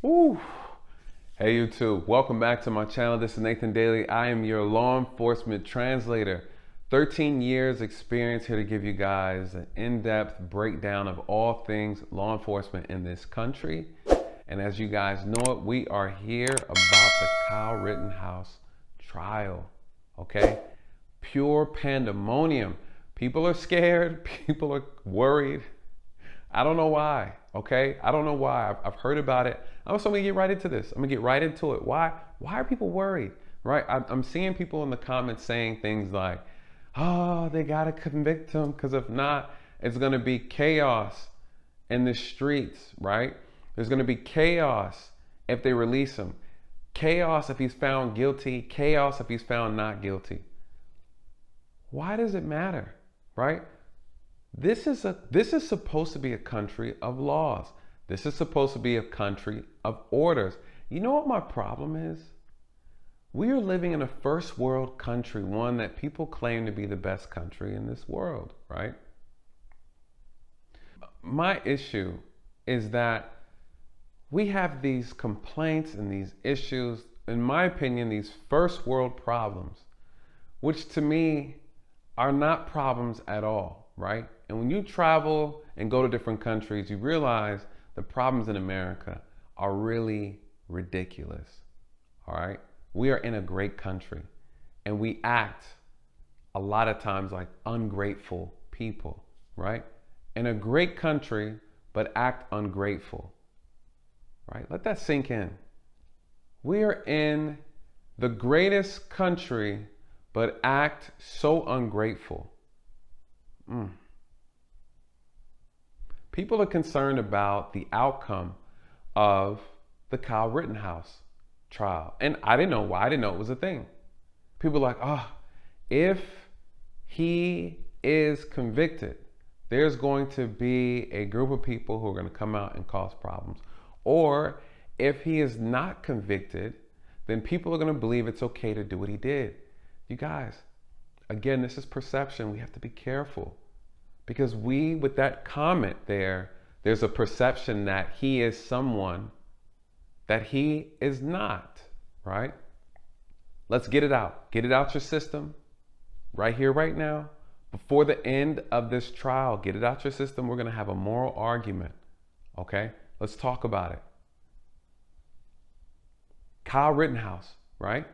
Whew. Hey YouTube, welcome back to my channel. This is Nathan Daley. I am your law enforcement translator. 13 years experience here to give you guys an in-depth breakdown of all things law enforcement in this country. And as you guys know it, we are here about the Kyle Rittenhouse trial, okay? Pure pandemonium. People are scared, people are worried. I don't know why, okay? I don't know why. I've heard about it. I'm gonna get right into this. I'm gonna get right into it. Why are people worried, right? I'm seeing people in the comments saying things like, oh, they gotta convict him because if not, it's gonna be chaos in the streets, right? There's gonna be chaos if they release him. Chaos if he's found guilty, chaos if he's found not guilty. Why does it matter, right? This is supposed to be a country of laws. This is supposed to be a country of orders. You know what my problem is? We are living in a first world country, one that people claim to be the best country in this world, right? My issue is that we have these complaints and these issues, in my opinion, these first world problems, which to me are not problems at all, right? And when you travel and go to different countries, you realize the problems in America are really ridiculous, all right? We are in a great country and we act a lot of times like ungrateful people, right? In a great country, but act ungrateful, right? Let that sink in. We are in the greatest country, but act so ungrateful. People are concerned about the outcome of the Kyle Rittenhouse trial. And I didn't know why. I didn't know it was a thing. People are like, oh, if he is convicted, there's going to be a group of people who are going to come out and cause problems. Or if he is not convicted, then people are going to believe it's okay to do what he did. You guys, again, this is perception. We have to be careful. Because with that comment there's a perception that he is someone that he is not, right? Let's get it out. Get it out your system right here, right now. Before the end of this trial, get it out your system. We're going to have a moral argument, okay? Let's talk about it. Kyle Rittenhouse, right?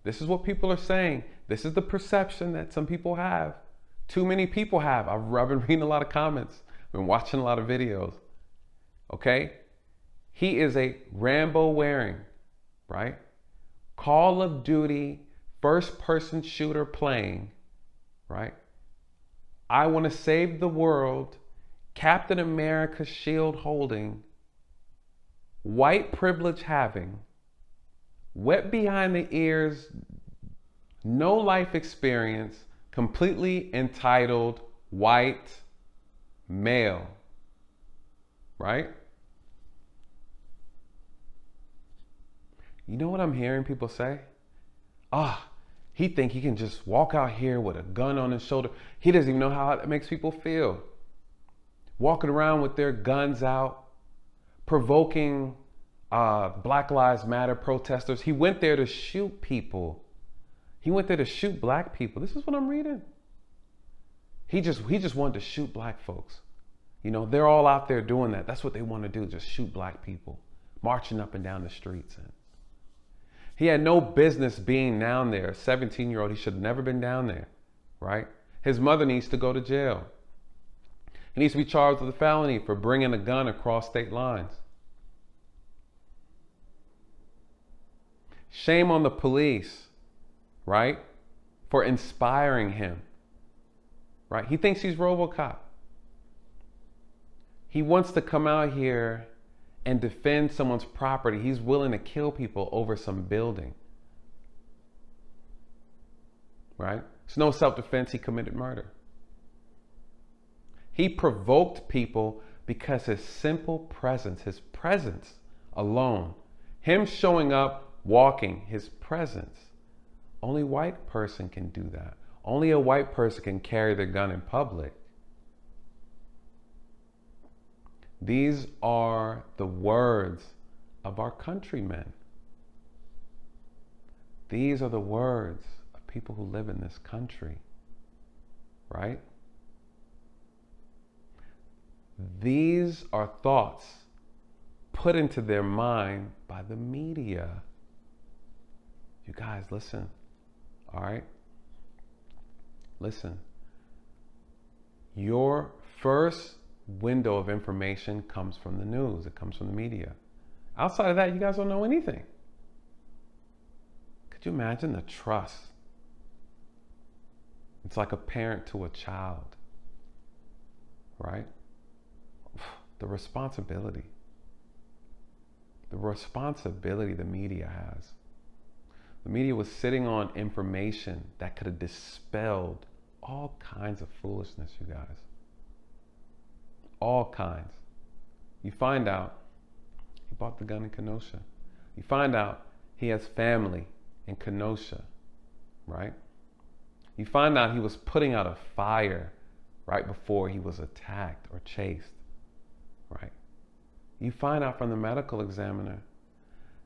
This is what people are saying. This is the perception that some people have. Too many people have. I've been reading a lot of comments. I've been watching a lot of videos. Okay? He is a Rambo wearing, right? Call of Duty, first person shooter playing, right? I want to save the world, Captain America shield holding, white privilege having, wet behind the ears, no life experience, completely entitled white male, right? You know what I'm hearing people say? He think he can just walk out here with a gun on his shoulder. He doesn't even know how it makes people feel. Walking around with their guns out, provoking Black Lives Matter protesters. He went there to shoot people. He went there to shoot black people. This is what I'm reading. He just wanted to shoot black folks. You know, they're all out there doing that. That's what they want to do, just shoot black people, marching up and down the streets. And he had no business being down there. A 17-year-old, he should have never been down there, right? His mother needs to go to jail. He needs to be charged with a felony for bringing a gun across state lines. Shame on the police, right? For inspiring him, right? He thinks he's RoboCop. He wants to come out here and defend someone's property. He's willing to kill people over some building, right? It's no self-defense. He committed murder. He provoked people because his simple presence, his presence alone, him showing up, walking, his presence. Only a white person can do that. Only a white person can carry their gun in public. These are the words of our countrymen. These are the words of people who live in this country, right? These are thoughts put into their mind by the media. You guys, listen, all right? Listen. Your first window of information comes from the news. It comes from the media. Outside of that, you guys don't know anything. Could you imagine the trust? It's like a parent to a child, right? The responsibility the media has. The media was sitting on information that could have dispelled all kinds of foolishness, you guys. All kinds. You find out he bought the gun in Kenosha. You find out he has family in Kenosha, right? You find out he was putting out a fire right before he was attacked or chased, right? You find out from the medical examiner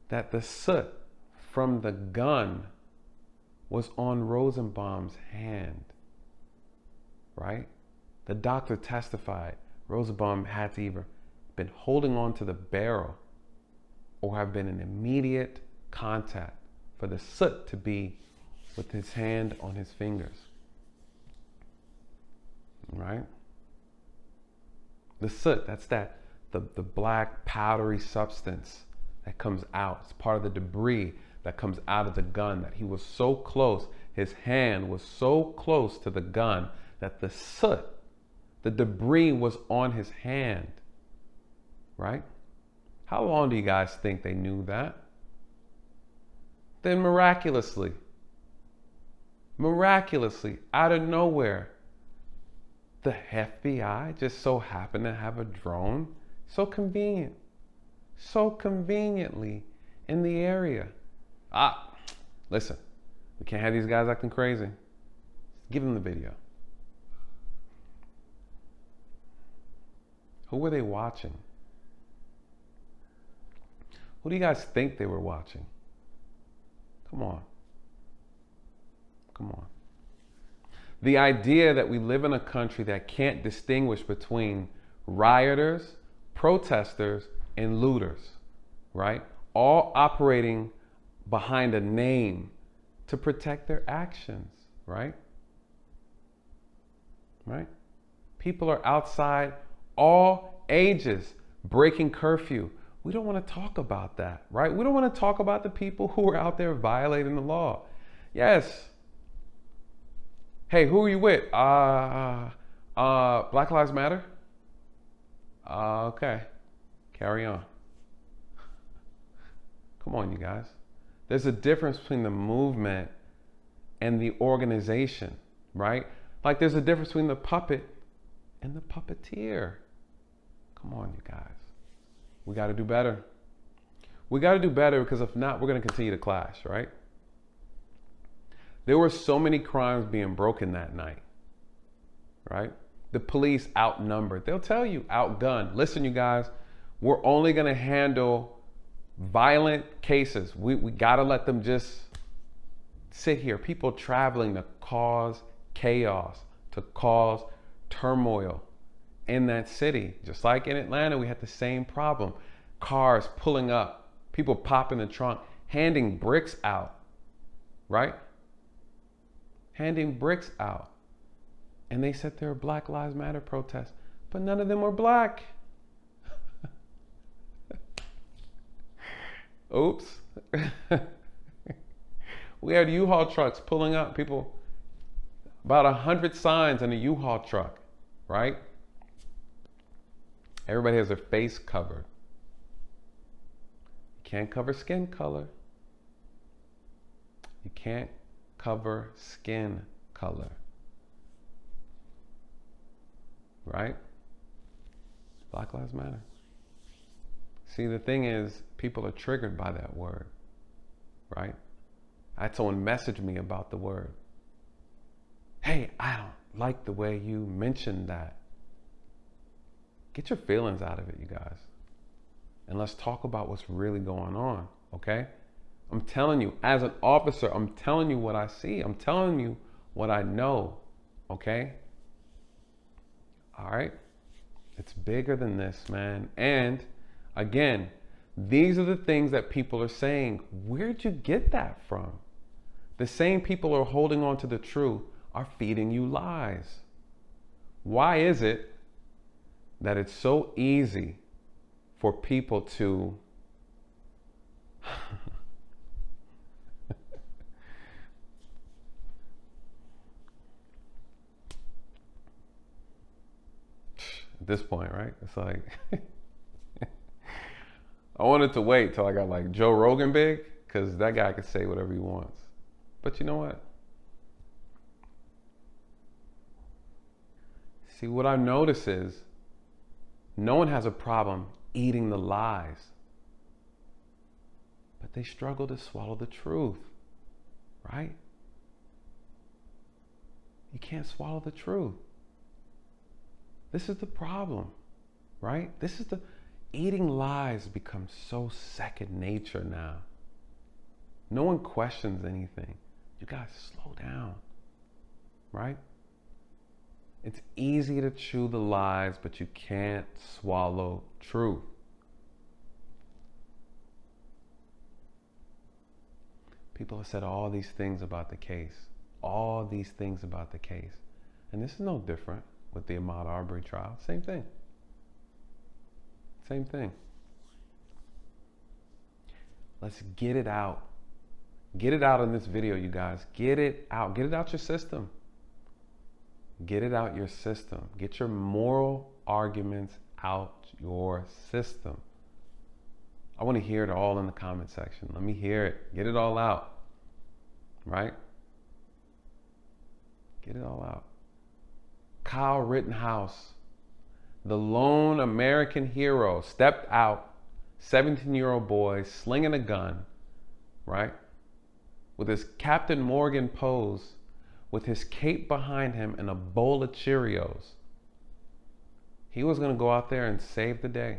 that the soot from the gun was on Rosenbaum's hand, right? The doctor testified Rosenbaum had to either been holding on to the barrel or have been in immediate contact for the soot to be with his hand on his fingers, right? The soot, that's the black powdery substance that comes out. It's part of the debris that comes out of the gun, that he was so close, his hand was so close to the gun that the soot, the debris was on his hand, right? How long do you guys think they knew that? Then miraculously, out of nowhere, the FBI just so happened to have a drone so conveniently in the area. Listen, we can't have these guys acting crazy. Give them the video. Who were they watching? Who do you guys think they were watching? Come on. The idea that we live in a country that can't distinguish between rioters, protesters, and looters, right? All operating behind a name to protect their actions, right? Right? People are outside, all ages, breaking curfew. We don't want to talk about that, right? We don't want to talk about the people who are out there violating the law. Yes. Hey, who are you with? Black Lives Matter? Okay. Carry on. Come on, you guys. There's a difference between the movement and the organization, right? Like there's a difference between the puppet and the puppeteer. Come on, you guys. We got to do better. We got to do better, because if not, we're going to continue to clash, right? There were so many crimes being broken that night, right? The police outnumbered. They'll tell you, outgunned. Listen, you guys, we're only going to handle violent cases. We got to let them just sit here. People traveling to cause chaos, to cause turmoil in that city. Just like in Atlanta, we had the same problem. Cars pulling up, people popping the trunk, handing bricks out, right? Handing bricks out. And they said there were Black Lives Matter protests, but none of them were black. Oops. We had U-Haul trucks pulling up, people, about 100 signs in a U-Haul truck, right? Everybody has their face covered. You can't cover skin color. You can't cover skin color. Right? Black Lives Matter. See, the thing is, people are triggered by that word, right? I had someone message me about the word. Hey, I don't like the way you mentioned that. Get your feelings out of it, you guys. and let's talk about what's really going on, okay? I'm telling you, as an officer, I'm telling you what I see. I'm telling you what I know, okay? All right? It's bigger than this, man. And again, these are the things that people are saying. Where'd you get that from? The same people who are holding on to the truth are feeding you lies. Why is it that it's so easy for people to at this point, right? It's like I wanted to wait till I got like Joe Rogan big, because that guy could say whatever he wants. But you know what? See, what I notice is no one has a problem eating the lies, but they struggle to swallow the truth, right? You can't swallow the truth. This is the problem, right? Eating lies becomes so second nature now. No one questions anything. You guys slow down, right? It's easy to chew the lies, but you can't swallow truth. People have said all these things about the case, all these things about the case. And this is no different with the Ahmaud Arbery trial. Same thing. Same thing. Let's get it out. Get it out in this video, you guys. Get it out. Get it out your system. Get it out your system. Get your moral arguments out your system. I want to hear it all in the comment section. Let me hear it. Get it all out. Right? Get it all out. Kyle Rittenhouse, the lone American hero, stepped out, 17-year-old boy slinging a gun, right? With his Captain Morgan pose, with his cape behind him and a bowl of Cheerios. He was going to go out there and save the day.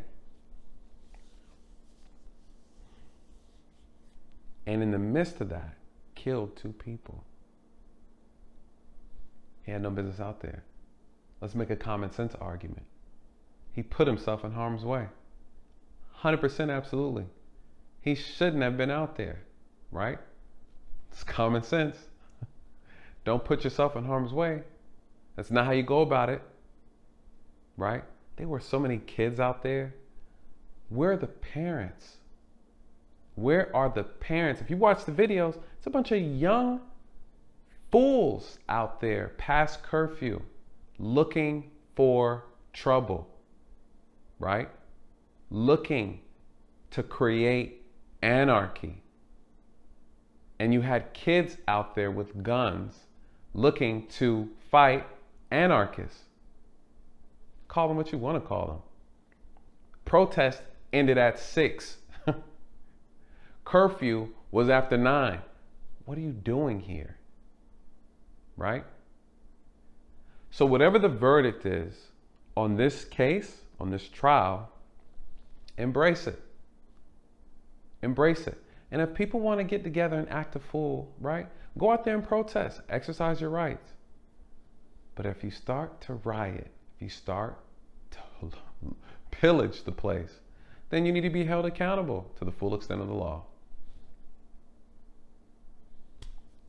And in the midst of that, killed 2 people. He had no business out there. Let's make a common sense argument. He put himself in harm's way. 100% absolutely. He shouldn't have been out there, right? It's common sense. Don't put yourself in harm's way. That's not how you go about it, right? There were so many kids out there. Where are the parents? Where are the parents? If you watch the videos, it's a bunch of young fools out there past curfew looking for trouble, right? Looking to create anarchy. And you had kids out there with guns looking to fight anarchists. Call them what you want to call them. Protest ended at 6. Curfew was after 9. What are you doing here? Right? So whatever the verdict is on this case, on this trial, embrace it. Embrace it. And if people want to get together and act a fool, right? Go out there and protest. Exercise your rights. But if you start to riot, if you start to pillage the place, then you need to be held accountable to the full extent of the law.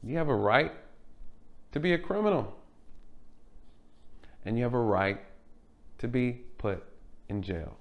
You have a right to be a criminal. And you have a right to be put in jail.